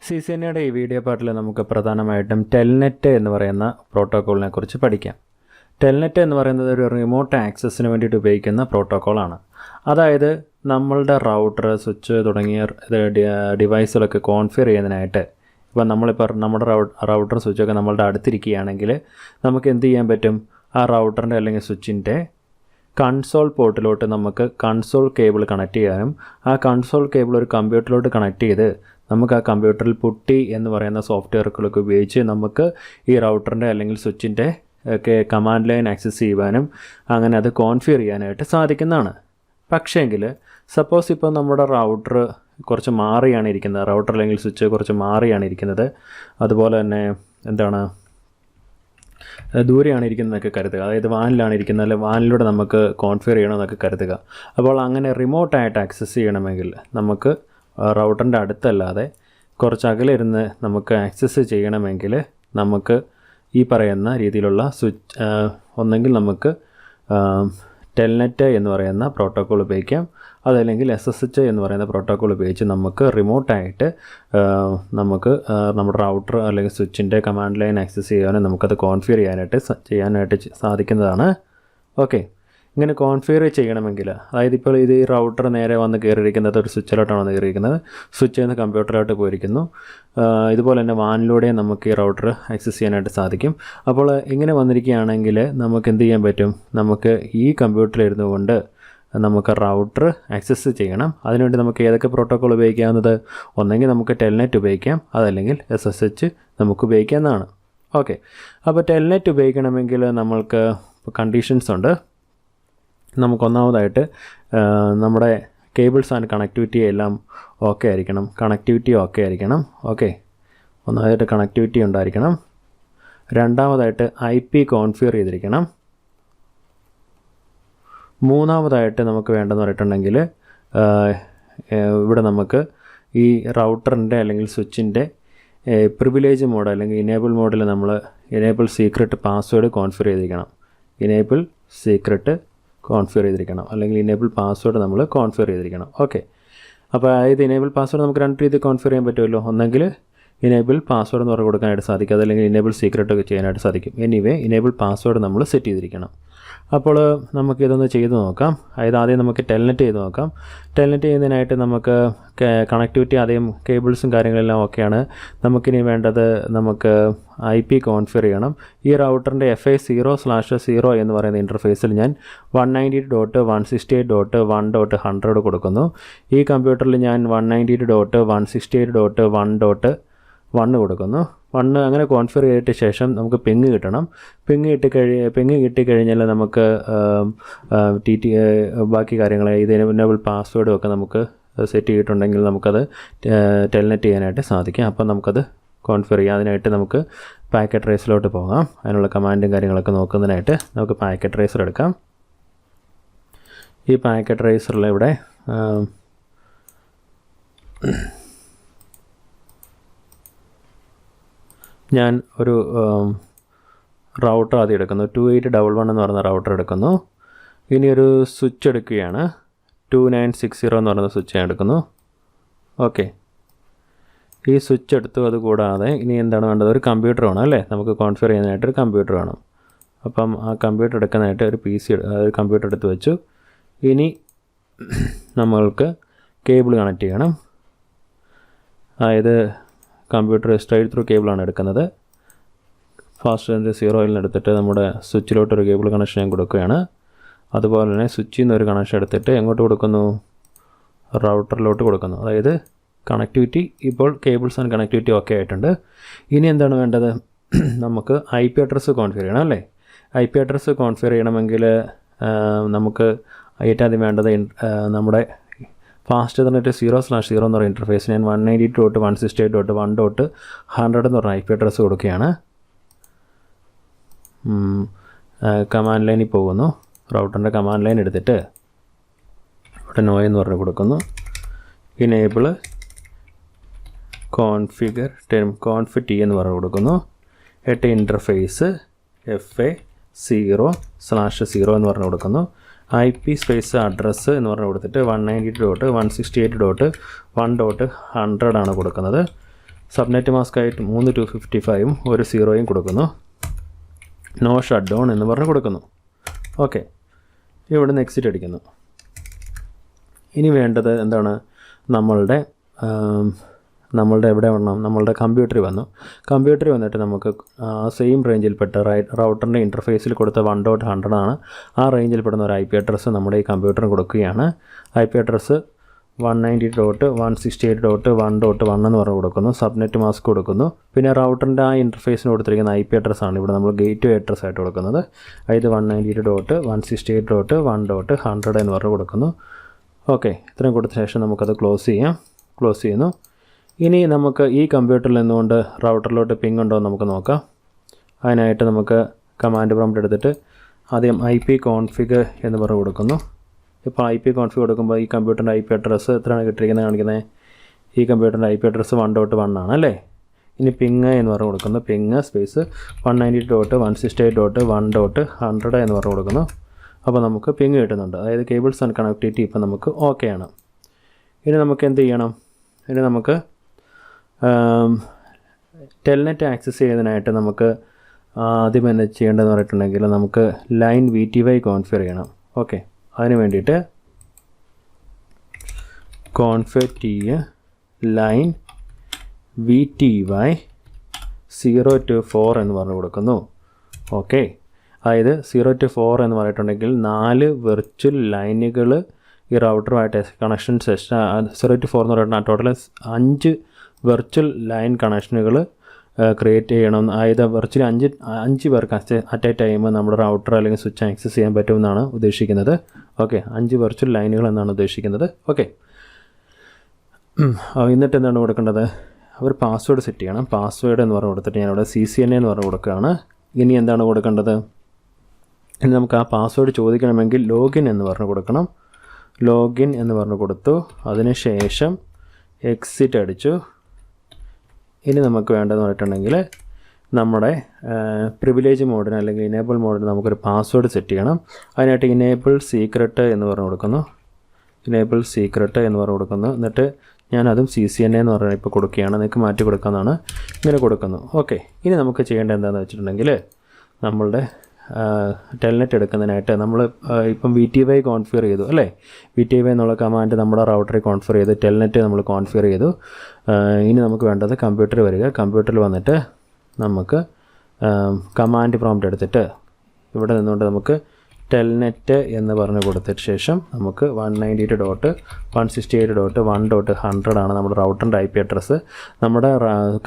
CCNA ഈ video പാർട്ടിൽ നമുക്ക് പ്രധാനമായിട്ടും ടെൽനെറ്റ് എന്ന് പറയുന്ന പ്രോട്ടോക്കോളിനെ കുറിച്ച് പഠിക്കാം. ടെൽനെറ്റ് എന്ന് പറയുന്നത് ഒരു റിമോട്ട് ആക്സസിന് വേണ്ടിയിട്ട് ഉപയോഗിക്കുന്ന പ്രോട്ടോക്കോളാണ്. അതായത് നമ്മളുടെ റൗട്ടർ, സ്വിച്ച് തുടങ്ങിയ ഡിവൈസുകളൊക്കെ കോൺഫിഗർ ചെയ്യുന്നതിനായിട്ട് ഇപ്പം നമ്മുടെ റൗട്ടർ സ്വിച്ചൊക്കെ നമ്മളുടെ അടുത്തിരിക്കുകയാണെങ്കിൽ നമുക്ക് എന്ത് ചെയ്യാൻ പറ്റും? ആ റൗട്ടറിൻ്റെ അല്ലെങ്കിൽ സ്വിച്ചിൻ്റെ കൺസോൾ പോർട്ടിലോട്ട് നമുക്ക് കൺസോൾ കേബിൾ കണക്ട് ചെയ്യാനും ആ കൺസോൾ കേബിൾ ഒരു കമ്പ്യൂട്ടറിലോട്ട് കണക്ട് ചെയ്ത് നമുക്ക് ആ കമ്പ്യൂട്ടറിൽ പുട്ടി എന്ന് പറയുന്ന സോഫ്റ്റ്വെയറുകളൊക്കെ ഉപയോഗിച്ച് നമുക്ക് ഈ റൗട്ടറിൻ്റെ അല്ലെങ്കിൽ സ്വിച്ചിൻ്റെ ഒക്കെ കമാൻഡ് ലൈൻ ആക്സസ് ചെയ്യുവാനും അങ്ങനെ അത് കോൺഫിഗർ ചെയ്യാനായിട്ട് സാധിക്കുന്നതാണ്. പക്ഷേങ്കിൽ സപ്പോസ് ഇപ്പോൾ നമ്മുടെ റൗട്ടർ കുറച്ച് മാറിയാണ് ഇരിക്കുന്നത്, റൗട്ടർ അല്ലെങ്കിൽ സ്വിച്ച് കുറച്ച് മാറിയാണ് ഇരിക്കുന്നത്, അതുപോലെ തന്നെ ദൂരെയാണ് ഇരിക്കുന്നതൊക്കെ കരുതുക, അതായത് വാനിലാണ് ഇരിക്കുന്നത്, അല്ലെങ്കിൽ വാനിലൂടെ നമുക്ക് കോൺഫിഗർ ചെയ്യണമെന്നൊക്കെ കരുതുക. അപ്പോൾ അങ്ങനെ റിമോട്ടായിട്ട് ആക്സസ് ചെയ്യണമെങ്കിൽ നമുക്ക് റൗട്ടറിൻ്റെ അടുത്തല്ലാതെ കുറച്ച് അകലെ ഇരുന്ന് നമുക്ക് ആക്സസ് ചെയ്യണമെങ്കിൽ നമുക്ക് ഈ പറയുന്ന രീതിയിലുള്ള സ്വിച്ച് ഒന്നെങ്കിൽ നമുക്ക് ടെൽനെറ്റ് എന്ന് പറയുന്ന പ്രോട്ടോക്കോൾ ഉപയോഗിക്കാം, അതല്ലെങ്കിൽ SSH എന്ന് പറയുന്ന പ്രോട്ടോക്കോൾ ഉപയോഗിച്ച് നമുക്ക് റിമോട്ടായിട്ട് നമുക്ക് നമ്മുടെ റൗട്ടർ അല്ലെങ്കിൽ സ്വിച്ചിൻ്റെ കമാൻഡ് ലൈൻ ആക്സസ് ചെയ്യാനും നമുക്കത് കോൺഫിഗർ ചെയ്യാനായിട്ട് സാധിക്കുന്നതാണ്. ഓക്കെ, ഇങ്ങനെ കോൺഫിഗർ ചെയ്യണമെങ്കിൽ, അതായത് ഇപ്പോൾ ഇത് ഈ റൗട്ടർ നേരെ വന്ന് കയറിയിരിക്കുന്നത് ഒരു സ്വിച്ചിലോട്ടാണ് വന്ന് കയറിയിരിക്കുന്നത്, സ്വിച്ചിൽ നിന്ന് കമ്പ്യൂട്ടറിലോട്ട് പോയിരിക്കുന്നു. ഇതുപോലെ തന്നെ വാനിലൂടെ നമുക്ക് ഈ റൗട്ടർ ആക്സസ് ചെയ്യാനായിട്ട് സാധിക്കും. അപ്പോൾ ഇങ്ങനെ വന്നിരിക്കുകയാണെങ്കിൽ നമുക്ക് എന്ത് ചെയ്യാൻ പറ്റും? നമുക്ക് ഈ കമ്പ്യൂട്ടറിലിരുന്നു കൊണ്ട് നമുക്ക് റൗട്ടർ ആക്സസ് ചെയ്യണം. അതിനുവേണ്ടി നമുക്ക് ഏതൊക്കെ പ്രോട്ടോക്കോൾ ഉപയോഗിക്കാവുന്നത്? ഒന്നെങ്കിൽ നമുക്ക് ടെൽനെറ്റ് ഉപയോഗിക്കാം, അതല്ലെങ്കിൽ SSH നമുക്ക് ഉപയോഗിക്കാവുന്നതാണ്. ഓക്കെ, അപ്പോൾ ടെൽനെറ്റ് ഉപയോഗിക്കണമെങ്കിൽ നമ്മൾക്ക് കണ്ടീഷൻസ് ഉണ്ട്. നമുക്കൊന്നാമതായിട്ട് നമ്മുടെ കേബിൾസ് ആൻഡ് കണക്ടിവിറ്റി എല്ലാം ഓക്കെ ആയിരിക്കണം, കണക്ടിവിറ്റി ഓക്കെ ആയിരിക്കണം. ഓക്കെ, ഒന്നാമതായിട്ട് കണക്ടിവിറ്റി ഉണ്ടായിരിക്കണം. രണ്ടാമതായിട്ട് IP കോൺഫിഗർ ചെയ്തിരിക്കണം. മൂന്നാമതായിട്ട് നമുക്ക് വേണ്ടതെന്ന് പറഞ്ഞിട്ടുണ്ടെങ്കിൽ ഇവിടെ നമുക്ക് ഈ റൗട്ടറിൻ്റെ അല്ലെങ്കിൽ സ്വിച്ചിൻ്റെ പ്രിവിലേജ് മോഡ് അല്ലെങ്കിൽ ഇനേബിൾ മോഡിൽ നമ്മൾ ഇനേബിൾ സീക്രട്ട് പാസ്വേഡ് കോൺഫിഗർ ചെയ്തിരിക്കണം. ഇനേബിൾ സീക്രട്ട് കോൺഫിഗർ ചെയ്തിരിക്കണം, അല്ലെങ്കിൽ ഇനേബിൾ പാസ്വേഡ് നമ്മൾ കോൺഫിഗർ ചെയ്തിരിക്കണം. ഓക്കെ, അപ്പോൾ അതായത് ഇനേബിൾ പാസ്വേഡ് നമുക്ക് രണ്ട് രീതിയിൽ കോൺഫിഗർ ചെയ്യാൻ പറ്റുമല്ലോ. ഒന്നെങ്കിൽ ഇനേബിൾ പാസ്വേഡ് എന്ന് പറഞ്ഞ് കൊടുക്കാനായിട്ട് സാധിക്കും, അതല്ലെങ്കിൽ ഇനേബിൾ സീക്രട്ട് ഒക്കെ ചെയ്യാനായിട്ട് സാധിക്കും. എനിവേ ഇനേബിൾ പാസ്വേഡ് നമ്മൾ സെറ്റ് ചെയ്തിരിക്കണം. അപ്പോൾ നമുക്കിതൊന്ന് ചെയ്ത് നോക്കാം. അതായത് ആദ്യം നമുക്ക് ടെൽനെറ്റ് ചെയ്ത് നോക്കാം. ടെൽനെറ്റ് ചെയ്യുന്നതിനായിട്ട് നമുക്ക് കണക്ടിവിറ്റി ആദ്യം കേബിൾസും കാര്യങ്ങളെല്ലാം ഓക്കെയാണ്. നമുക്കിനി വേണ്ടത് നമുക്ക് IP കോൺഫിഗർ ചെയ്യണം. ഈ റൗട്ടറിൻ്റെ FA0/0 എന്ന് പറയുന്ന ഇൻ്റർഫേസിൽ ഞാൻ 192.168.1.100 കൊടുക്കുന്നു. ഈ കമ്പ്യൂട്ടറിൽ ഞാൻ 192.168.1.1 കൊടുക്കുന്നു. 1 അങ്ങനെ കോൺഫിഗർ ചെയ്തിട്ട് ശേഷം നമുക്ക് പിങ് കിട്ടണം. പിങ് കിട്ടിക്കഴിഞ്ഞാൽ നമുക്ക് ബാക്കി കാര്യങ്ങൾ ഇത് എനേബിൾ പാസ്വേഡും ഒക്കെ നമുക്ക് സെറ്റ് ചെയ്തിട്ടുണ്ടെങ്കിൽ നമുക്കത് ടെൽനെറ്റ് ചെയ്യാനായിട്ട് സാധിക്കും. അപ്പം നമുക്കത് കോൺഫിഗർ ചെയ്യാം. അതിനായിട്ട് നമുക്ക് പാക്കറ്റ് ട്രേസിലോട്ട് പോകാം. അതിനുള്ള കമാൻഡും കാര്യങ്ങളൊക്കെ നോക്കുന്നതിനായിട്ട് നമുക്ക് പാക്കറ്റ് ട്രേസർ എടുക്കാം. ഈ പാക്കറ്റ് ട്രേസറിൽ ഇവിടെ ഞാൻ ഒരു റൗട്ടർ ആദ്യം എടുക്കുന്നു. 2811 എന്ന് പറയുന്ന റൗട്ടർ എടുക്കുന്നു. ഇനി ഒരു സ്വിച്ച് എടുക്കുകയാണ്. 2960 എന്ന് പറയുന്ന സ്വിച്ച് ഞാൻ എടുക്കുന്നു. ഓക്കെ, ഈ സ്വിച്ച് എടുത്തു. അതുകൂടാതെ ഇനി എന്താണ് വേണ്ടത്? ഒരു കമ്പ്യൂട്ടർ വേണം അല്ലേ? നമുക്ക് കോൺഫിഗർ ചെയ്യാനായിട്ട് ഒരു കമ്പ്യൂട്ടർ വേണം. അപ്പം ആ കമ്പ്യൂട്ടർ എടുക്കാനായിട്ട് ഒരു കമ്പ്യൂട്ടർ എടുത്ത് വെച്ചു. ഇനി നമ്മൾക്ക് കേബിൾ കണക്ട് ചെയ്യണം. അതായത് കമ്പ്യൂട്ടർ സ്ട്രൈറ്റ് ത്രൂ കേബിളാണ് എടുക്കുന്നത്. ഫാസ്റ്റ് 0 എടുത്തിട്ട് നമ്മുടെ സ്വിച്ചിലോട്ടൊരു കേബിൾ കണക്ഷൻ ഞാൻ കൊടുക്കുകയാണ്. അതുപോലെ തന്നെ സ്വിച്ചിൽ നിന്ന് ഒരു കണക്ഷൻ എടുത്തിട്ട് എങ്ങോട്ട് കൊടുക്കുന്നു? റൗട്ടറിലോട്ട് കൊടുക്കുന്നു. അതായത് കണക്ടിവിറ്റി ഇപ്പോൾ കേബിൾസ് ആൻഡ് കണക്ടിവിറ്റി ഓക്കെ ആയിട്ടുണ്ട്. ഇനി എന്താണ് വേണ്ടത്? നമുക്ക് IP അഡ്രസ്സ് കോൺഫിഗർ ചെയ്യണം അല്ലേ? IP അഡ്രസ്സ് കോൺഫിഗർ ചെയ്യണമെങ്കിൽ നമുക്ക് ഏറ്റവും ആദ്യം വേണ്ടത് നമ്മുടെ ഫാസ്റ്റ് ഇൻ്റർനെറ്റ് 0/0 എന്ന് പറയുന്ന ഇൻ്റർഫേസ് ഞാൻ 192.168.1.100 എന്ന് പറഞ്ഞ IP അഡ്രസ്സ് കൊടുക്കുകയാണ്. കമാൻഡ് ലൈനിൽ പോകുന്നു. റൗട്ടറിൻ്റെ കമാൻഡ് ലൈൻ എടുത്തിട്ട് ഇവിടെ നോ എന്ന് പറഞ്ഞ് കൊടുക്കുന്നു. ഇനേബിൾ കോൺഫിഗ് T എന്ന് പറഞ്ഞ് കൊടുക്കുന്നു. ഇൻ്റർഫേസ് FA0/0 എന്ന് പറഞ്ഞ് കൊടുക്കുന്നു. IP സ്പേസ് അഡ്രസ്സ് എന്ന് പറഞ്ഞ് കൊടുത്തിട്ട് 192.168.1.100 ആണ് കൊടുക്കുന്നത്. സബ്നെറ്റ് മാസ്ക് ആയിട്ട് 3255 ഒരു 0 കൊടുക്കുന്നു. നോ ഷട്ട് ഡൗൺ എന്ന് പറഞ്ഞ് കൊടുക്കുന്നു. ഓക്കെ, ഇവിടുന്ന് എക്സിറ്റ് അടിക്കുന്നു. ഇനി വേണ്ടത് എന്താണ്, നമ്മളുടെ എവിടെ വരണം, നമ്മളുടെ കമ്പ്യൂട്ടറിൽ വന്നു. കമ്പ്യൂട്ടറിൽ വന്നിട്ട് നമുക്ക് സെയിം റേഞ്ചിൽപ്പെട്ട റൗട്ടറിൻ്റെ ഇൻ്റർഫേസിൽ കൊടുത്ത 1.100 ആണ്. ആ റേഞ്ചിൽപ്പെടുന്ന ഒരു IP അഡ്രസ്സ് നമ്മുടെ ഈ കമ്പ്യൂട്ടറിന് കൊടുക്കുകയാണ്. IP അഡ്രസ്സ് 190.168.1.1 എന്ന് പറഞ്ഞ് കൊടുക്കുന്നു. സബ്നെറ്റ് മാസ്ക് കൊടുക്കുന്നു. പിന്നെ റൗട്ടറിൻ്റെ ആ ഇൻ്റർഫേസിന് കൊടുത്തിരിക്കുന്ന IP അഡ്രസ്സാണ് ഇവിടെ നമ്മൾ ഗേറ്റ് വേ അഡ്രസ്സ് ആയിട്ട് കൊടുക്കുന്നത്. ഇത് 190.168.1.100 എന്ന് പറഞ്ഞ് കൊടുക്കുന്നു. ഓക്കെ, ഇത്രയും കൊടുത്ത ശേഷം നമുക്കത് ക്ലോസ് ചെയ്യുന്നു. ഇനി നമുക്ക് ഈ കമ്പ്യൂട്ടറിൽ നിന്നുകൊണ്ട് റൗട്ടറിലോട്ട് പിങ് ഉണ്ടോ എന്ന് നമുക്ക് നോക്കാം. അതിനായിട്ട് നമുക്ക് കമാൻഡ് പ്രോംപ്റ്റ് എടുത്തിട്ട് ആദ്യം IP കോൺഫിഗ് എന്ന് പറഞ്ഞ് കൊടുക്കുന്നു. ഇപ്പോൾ IP കോൺഫിഗ് കൊടുക്കുമ്പോൾ ഈ കമ്പ്യൂട്ടറിൻ്റെ IP അഡ്രസ്സ് എത്രയാണ് കിട്ടിയിരിക്കുന്നത് കാണിക്കുന്നത്. ഈ കമ്പ്യൂട്ടറിൻ്റെ IP അഡ്രസ്സ് 1.1 ആണ് അല്ലേ. ഇനി പിങ് എന്ന് പറഞ്ഞ് കൊടുക്കുന്നു. പിങ് സ്പേസ് 190.168.1.100 എന്ന് പറഞ്ഞ് കൊടുക്കുന്നു. അപ്പോൾ നമുക്ക് പിങ് കിട്ടുന്നുണ്ട്. അതായത് കേബിൾസ് ആൻഡ് കണക്ടിവിറ്റി ഇപ്പോൾ നമുക്ക് ഓക്കെ ആണ്. ഇനി നമുക്ക് എന്ത് ചെയ്യണം, ഇനി നമുക്ക് ടെൽനെറ്റ് ആക്സസ് ചെയ്യുന്നതിനായിട്ട് നമുക്ക് ആദ്യം എന്താ ചെയ്യേണ്ടതെന്ന് പറഞ്ഞിട്ടുണ്ടെങ്കിൽ നമുക്ക് ലൈൻ VTY കോൺഫിഗർ ചെയ്യണം. ഓക്കെ, അതിന് വേണ്ടിയിട്ട് കോൺഫിഗ് ലൈൻ VTY 0 to 4 എന്ന് പറഞ്ഞു കൊടുക്കുന്നു. ഓക്കെ, അതായത് 0 to 4 എന്ന് പറഞ്ഞിട്ടുണ്ടെങ്കിൽ 4 വെർച്വൽ ലൈനുകൾ ഈ റൗട്ടറുമായിട്ട് കണക്ഷൻ 0 to 4 എന്ന് പറഞ്ഞിട്ടുണ്ടെങ്കിൽ ടോട്ടൽ 5 വെർച്വൽ ലൈൻ കണക്ഷനുകൾ ക്രിയേറ്റ് ചെയ്യണം. അതായത് വെർച്വൽ 5 പേർക്ക് അറ്റ് എ ടൈം നമ്മുടെ റൗട്ടർ അല്ലെങ്കിൽ സ്വിച്ച് ആക്സസ് ചെയ്യാൻ പറ്റുമെന്നാണ് ഉദ്ദേശിക്കുന്നത്. ഓക്കെ, 5 വെർച്വൽ ലൈനുകൾ എന്നാണ് ഉദ്ദേശിക്കുന്നത്. ഓക്കെ, എന്നിട്ട് എന്താണ് കൊടുക്കേണ്ടത്, അവർ പാസ്വേഡ് സെറ്റ് ചെയ്യണം. പാസ്വേഡ് എന്ന് പറഞ്ഞ് കൊടുത്തിട്ട് ഞാനിവിടെ CCNA എന്ന് പറഞ്ഞ് കൊടുക്കുകയാണ്. ഇനി എന്താണ് കൊടുക്കേണ്ടത്, ഇനി നമുക്ക് ആ പാസ്വേഡ് ചോദിക്കണമെങ്കിൽ ലോഗിൻ എന്ന് പറഞ്ഞ് കൊടുക്കണം. ലോഗിൻ എന്ന് പറഞ്ഞ് കൊടുത്തു. അതിന് ശേഷം എക്സിറ്റ് അടിച്ചു. ഇനി നമുക്ക് വേണ്ടതെന്ന് പറഞ്ഞിട്ടുണ്ടെങ്കിൽ നമ്മുടെ പ്രിവിലേജ് മോഡിന് അല്ലെങ്കിൽ ഇനേബിൾ മോഡിന് നമുക്കൊരു പാസ്വേഡ് സെറ്റ് ചെയ്യണം. അതിനായിട്ട് ഇനേബിൾ സീക്രട്ട് എന്ന് പറഞ്ഞ് കൊടുക്കുന്നു. ഇനേബിൾ സീക്രട്ട് എന്ന് പറഞ്ഞ് കൊടുക്കുന്നു. എന്നിട്ട് ഞാനതും CCNA എന്ന് പറഞ്ഞാൽ ഇപ്പോൾ കൊടുക്കുകയാണ്. നിങ്ങൾക്ക് മാറ്റി കൊടുക്കാമെന്നാണ്. ഇങ്ങനെ കൊടുക്കുന്നു. ഓക്കെ, ഇനി നമുക്ക് ചെയ്യേണ്ടത് എന്താണെന്ന് വെച്ചിട്ടുണ്ടെങ്കിൽ നമ്മളുടെ ടെൽനെറ്റ് എടുക്കുന്നതിനായിട്ട് നമ്മൾ ഇപ്പം VTY കോൺഫിഗർ ചെയ്തു അല്ലേ. VTY എന്നുള്ള കമാൻഡ് നമ്മുടെ റൗട്ടറിൽ കോൺഫിഗർ ചെയ്ത് ടെൽനെറ്റ് നമ്മൾ കോൺഫിഗർ ചെയ്തു. ഇനി നമുക്ക് വേണ്ടത് കമ്പ്യൂട്ടറിൽ വരിക. കമ്പ്യൂട്ടറിൽ വന്നിട്ട് നമുക്ക് കമാൻഡ് പ്രോംപ്റ്റ് എടുത്തിട്ട് ഇവിടെ നിന്നുകൊണ്ട് നമുക്ക് ടെൽനെറ്റ് എന്ന് പറഞ്ഞ് കൊടുത്തിട്ട് ശേഷം നമുക്ക് 192.168.1.100 ആണ് നമ്മുടെ റൗട്ടറിൻ്റെ IP അഡ്രസ്സ്. നമ്മുടെ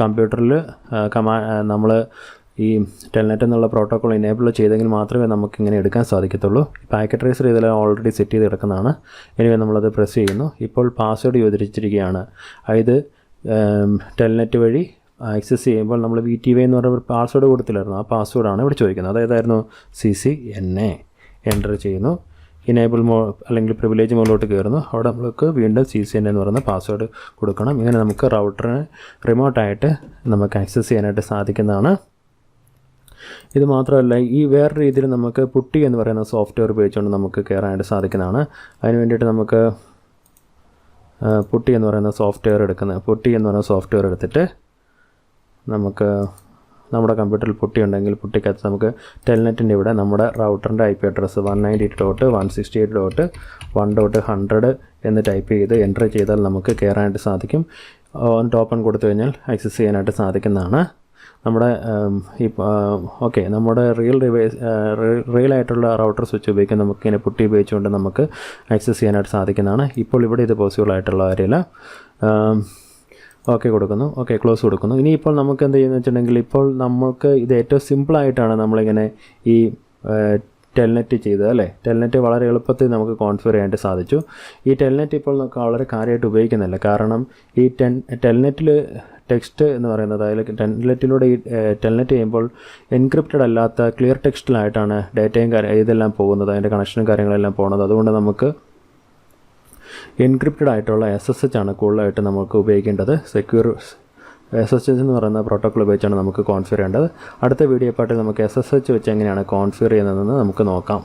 കമ്പ്യൂട്ടറിൽ നമ്മൾ ഈ ടെൽനെറ്റ് എന്നുള്ള പ്രോട്ടോക്കോൾ ഇനേബിൾ ചെയ്തെങ്കിൽ മാത്രമേ നമുക്കിങ്ങനെ എടുക്കാൻ സാധിക്കത്തുള്ളൂ. പാക്കറ്റ് ട്രേസർ ഇതെല്ലാം ഓൾറെഡി സെറ്റ് ചെയ്ത് കിടക്കുന്നതാണ്. എനിവേ നമ്മളത് പ്രസ് ചെയ്യുന്നു. ഇപ്പോൾ പാസ്വേഡ് ചോദിച്ചിരിക്കുകയാണ്. അതായത് ടെൽനെറ്റ് വഴി ആക്സസ് ചെയ്യുമ്പോൾ നമ്മൾ VTY എന്ന് പറഞ്ഞ പാസ്വേഡ് കൊടുത്തില്ലായിരുന്നു. ആ പാസ്വേഡാണ് ഇവിടെ ചോദിക്കുന്നത്. അതായതായിരുന്നു CCNA. എൻ്റർ ചെയ്യുന്നു. ഇനേബിൾ അല്ലെങ്കിൽ പ്രിവിലേജ് മോഡിലോട്ട് കയറുന്നു. അവിടെ നമുക്ക് വീണ്ടും CCNA എന്ന് പറയുന്ന പാസ്വേഡ് കൊടുക്കണം. ഇങ്ങനെ നമുക്ക് റൗട്ടറിന് റിമോട്ടായിട്ട് നമുക്ക് ആക്സസ് ചെയ്യാനായിട്ട് സാധിക്കുന്നതാണ്. ഇത് മാത്രമല്ല, ഈ വേറെ രീതിയിൽ നമുക്ക് പുട്ടി എന്ന് പറയുന്ന സോഫ്റ്റ്വെയർ ഉപയോഗിച്ചുകൊണ്ട് നമുക്ക് കയറാനായിട്ട് സാധിക്കുന്നതാണ്. അതിന് വേണ്ടിയിട്ട് നമുക്ക് പുട്ടി എന്ന് പറയുന്ന സോഫ്റ്റ്വെയർ എടുത്തിട്ട് നമുക്ക് നമ്മുടെ കമ്പ്യൂട്ടറിൽ പുട്ടി ഉണ്ടെങ്കിൽ പുട്ടിക്കകത്ത് നമുക്ക് ടെൽനെറ്റിൻ്റെ ഇവിടെ നമ്മുടെ റൗട്ടറിൻ്റെ IP അഡ്രസ്സ് 190.168.1.100 എന്ന് ടൈപ്പ് ചെയ്ത് എൻ്റർ ചെയ്താൽ നമുക്ക് കയറാനായിട്ട് സാധിക്കും. ഓപ്പൺ കൊടുത്തു കഴിഞ്ഞാൽ ആക്സസ് ചെയ്യാനായിട്ട് സാധിക്കുന്നതാണ്. നമ്മുടെ ഓക്കെ, നമ്മുടെ റിയൽ ആയിട്ടുള്ള റൗട്ടർ സ്വിച്ച് ഉപയോഗിക്കാൻ നമുക്കിങ്ങനെ പുട്ടി ഉപയോഗിച്ചുകൊണ്ട് നമുക്ക് ആക്സസ് ചെയ്യാനായിട്ട് സാധിക്കുന്നതാണ്. ഇപ്പോൾ ഇവിടെ ഇത് പോസിബിൾ ആയിട്ടുള്ള കാര്യമില്ല. ഓക്കെ കൊടുക്കുന്നു. ഓക്കെ, ക്ലോസ് കൊടുക്കുന്നു. ഇനിയിപ്പോൾ നമുക്ക് എന്ത് ചെയ്യുന്നത് വെച്ചിട്ടുണ്ടെങ്കിൽ ഇപ്പോൾ നമുക്ക് ഇത് ഏറ്റവും സിമ്പിളായിട്ടാണ് നമ്മളിങ്ങനെ ഈ ടെൽനെറ്റ് ചെയ്തത് അല്ലേ. ടെൽനെറ്റ് വളരെ എളുപ്പത്തിൽ നമുക്ക് കോൺഫിഗർ ചെയ്യാനായിട്ട് സാധിച്ചു. ഈ ടെൽനെറ്റ് ഇപ്പോൾ നമുക്ക് വളരെ കാര്യമായിട്ട് ഉപയോഗിക്കുന്നില്ല. കാരണം ഈ ടെൽനെറ്റിൽ ടെക്സ്റ്റ് എന്ന് പറയുന്നത്, അതിൽ ടെൽനെറ്റിലൂടെ ഈ ടെൽനെറ്റ് ചെയ്യുമ്പോൾ എൻക്രിപ്റ്റഡ് അല്ലാത്ത ക്ലിയർ ടെക്സ്റ്റിലായിട്ടാണ് ഡേറ്റയും ഇതെല്ലാം പോകുന്നത്, അതിൻ്റെ കണക്ഷനും കാര്യങ്ങളെല്ലാം പോകുന്നത്. അതുകൊണ്ട് നമുക്ക് എൻക്രിപ്റ്റഡ് ആയിട്ടുള്ള SSH ആണ് കൂടുതലായിട്ട് നമുക്ക് ഉപയോഗിക്കേണ്ടത്. സെക്യൂർ SSH എന്ന് പറയുന്ന പ്രോട്ടോക്കോൾ ഉപയോഗിച്ചാണ് നമുക്ക് കോൺഫിഗർ ചെയ്യേണ്ടത്. അടുത്ത വീഡിയോ പാർട്ടിൽ നമുക്ക് SSH വെച്ച് എങ്ങനെയാണ് കോൺഫിഗർ ചെയ്യുന്നതെന്ന് നമുക്ക് നോക്കാം.